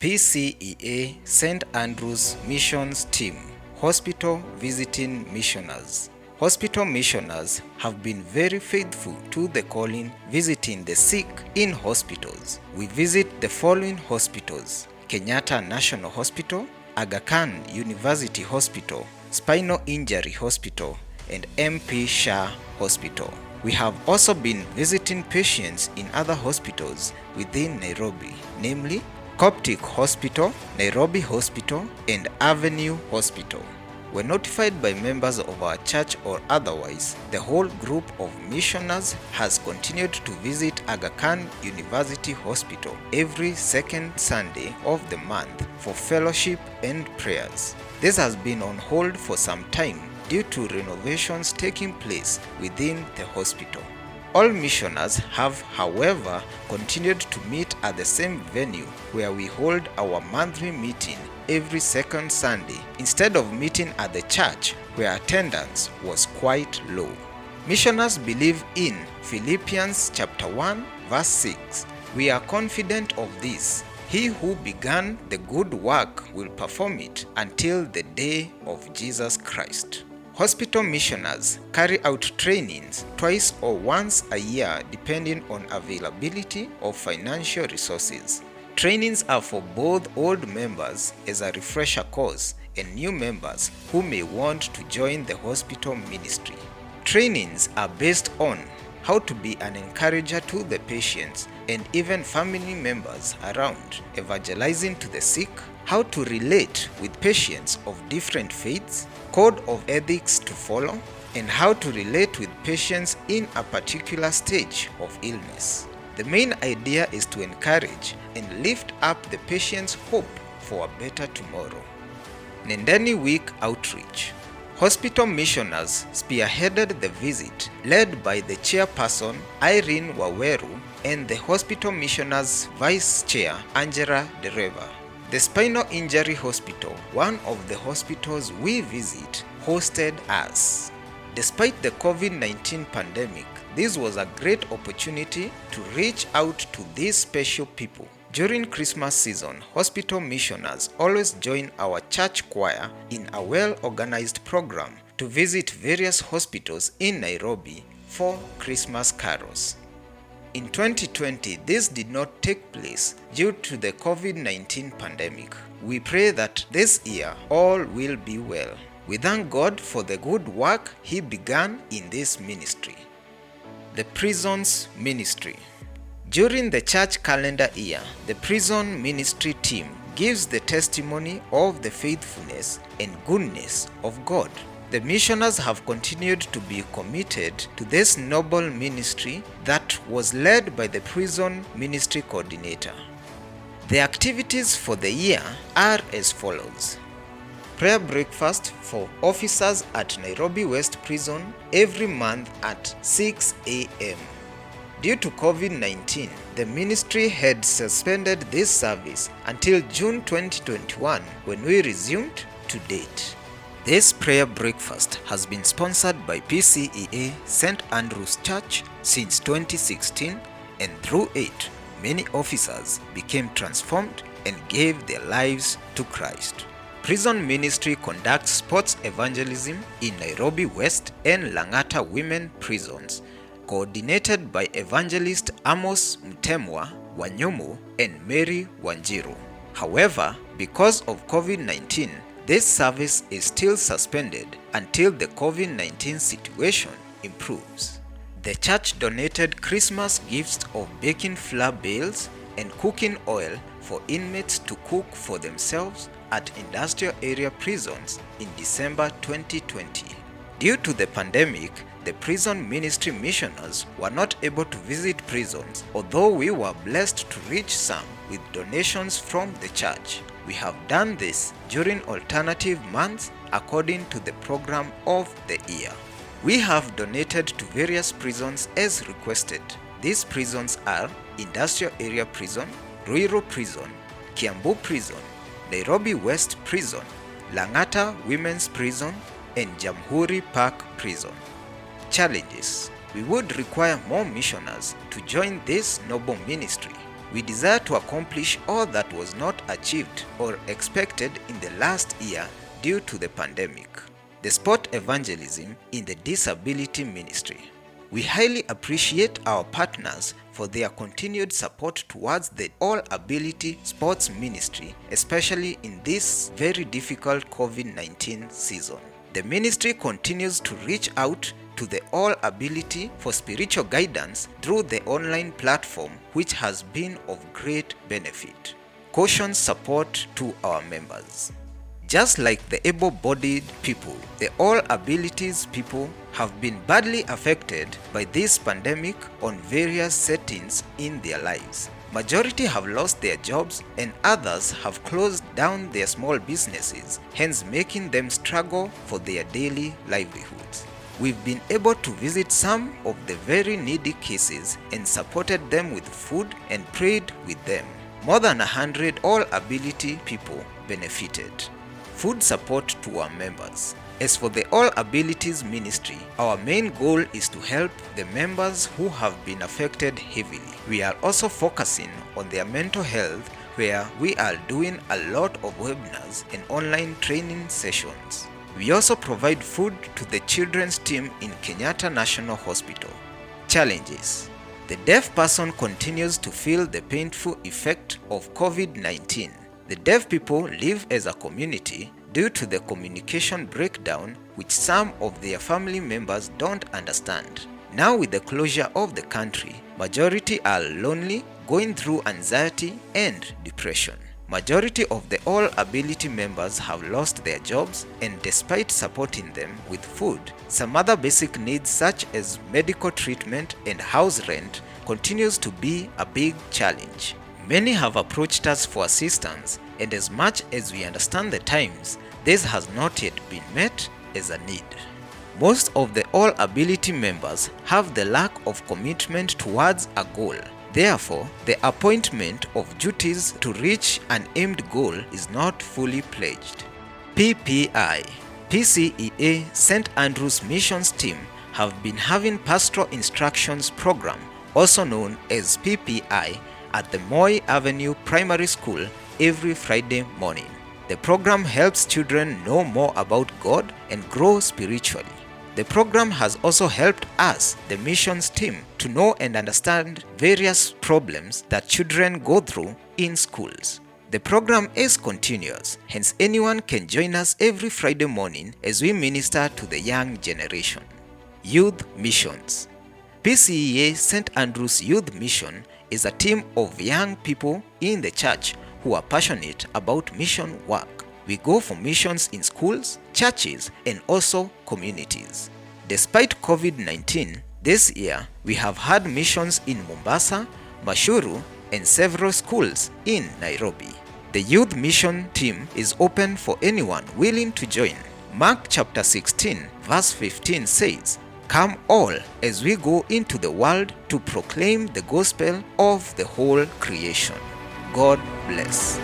PCEA St. Andrew's Missions Team, Hospital Visiting Missioners. Hospital missioners have been very faithful to the calling visiting the sick in hospitals. We visit the following hospitals: Kenyatta National Hospital, Aga Khan University Hospital, Spinal Injury Hospital, and MP Shah Hospital. We have also been visiting patients in other hospitals within Nairobi, namely Coptic Hospital, Nairobi Hospital, and Avenue Hospital. When notified by members of our church or otherwise, the whole group of missioners has continued to visit Aga Khan University Hospital every second Sunday of the month for fellowship and prayers. This has been on hold for some time due to renovations taking place within the hospital. All missioners have, however, continued to meet at the same venue where we hold our monthly meeting every second Sunday instead of meeting at the church where attendance was quite low. Missioners believe in Philippians chapter 1 verse 6. We are confident of this: he who began the good work will perform it until the day of Jesus Christ. Hospital missioners carry out trainings twice or once a year depending on availability of financial resources. Trainings are for both old members as a refresher course and new members who may want to join the hospital ministry. Trainings are based on how to be an encourager to the patients and even family members around, evangelizing to the sick, how to relate with patients of different faiths, code of ethics to follow, and how to relate with patients in a particular stage of illness. The main idea is to encourage and lift up the patient's hope for a better tomorrow. Nendeni Week Outreach. Hospital missioners spearheaded the visit, led by the chairperson Irene Waweru and the hospital missioners vice chair Angela Dereva. The Spinal Injury Hospital, one of the hospitals we visit, hosted us. Despite the COVID-19 pandemic, this was a great opportunity to reach out to these special people. During Christmas season, hospital missioners always join our church choir in a well-organized program to visit various hospitals in Nairobi for Christmas carols. In 2020, this did not take place due to the COVID-19 pandemic. We pray that this year all will be well. We thank God for the good work He began in this ministry. The Prisons Ministry. During the church calendar year, the prison ministry team gives the testimony of the faithfulness and goodness of God. The missioners have continued to be committed to this noble ministry that was led by the prison ministry coordinator. The activities for the year are as follows: prayer breakfast for officers at Nairobi West Prison every month at 6 a.m. Due to COVID-19, the ministry had suspended this service until June 2021 when we resumed to date. This prayer breakfast has been sponsored by PCEA St. Andrew's Church since 2016, and through it, many officers became transformed and gave their lives to Christ. Prison Ministry conducts sports evangelism in Nairobi West and Lang'ata Women Prisons, coordinated by evangelist Amos Mtemwa Wanyumu and Mary Wanjiru. However, because of COVID-19, this service is still suspended until the COVID-19 situation improves. The church donated Christmas gifts of baking flour bales and cooking oil for inmates to cook for themselves at industrial area prisons in December 2020. Due to the pandemic, the prison ministry missioners were not able to visit prisons, although we were blessed to reach some with donations from the church. We have done this during alternative months according to the program of the year. We have donated to various prisons as requested. These prisons are Industrial Area Prison, Ruiru Prison, Kiambu Prison, Nairobi West Prison, Lang'ata Women's Prison, and Jamhuri Park Prison. Challenges: we would require more missioners to join this noble ministry. we desire to accomplish all that was not achieved or expected in the last year due to the pandemic. The sport evangelism in the disability ministry. We highly appreciate our partners for their continued support towards the All Ability Sports Ministry, especially in this very difficult COVID-19 season. The ministry continues to reach out to the All Ability for spiritual guidance through the online platform, which has been of great benefit. Caution support to our members. Just like the able-bodied people, the all abilities people have been badly affected by this pandemic on various settings in their lives. Majority have lost their jobs and others have closed down their small businesses, hence making them struggle for their daily livelihoods. We've been able to visit some of the very needy cases and supported them with food and prayed with them. More than 100 all ability people benefited. Food support to our members. As for the All Abilities Ministry, our main goal is to help the members who have been affected heavily. We are also focusing on their mental health, where we are doing a lot of webinars and online training sessions. We also provide food to the children's team in Kenyatta National Hospital. Challenges. The deaf person continues to feel the painful effect of COVID-19. The deaf people live as a community due to the communication breakdown which some of their family members don't understand. Now with the closure of the country, majority are lonely, going through anxiety and depression. Majority of the All Ability members have lost their jobs, and despite supporting them with food, some other basic needs such as medical treatment and house rent continues to be a big challenge. Many have approached us for assistance, and as much as we understand the times, this has not yet been met as a need. Most of the All Ability members have the lack of commitment towards a goal. Therefore, the appointment of duties to reach an aimed goal is not fully pledged. PPI. PCEA St. Andrew's Missions Team have been having Pastoral Instructions Program, also known as PPI, at the Moi Avenue Primary School every Friday morning. The program helps children know more about God and grow spiritually. The program has also helped us, the missions team, to know and understand various problems that children go through in schools. The program is continuous, hence anyone can join us every Friday morning as we minister to the young generation. Youth Missions. PCEA St. Andrew's Youth Mission is a team of young people in the church who are passionate about mission work. We go for missions in schools, churches, and also communities. Despite COVID-19, this year we have had missions in Mombasa, Mashuru, and several schools in Nairobi. The youth mission team is open for anyone willing to join. Mark chapter 16, verse 15 says, "Come all as we go into the world to proclaim the gospel of the whole creation." God bless.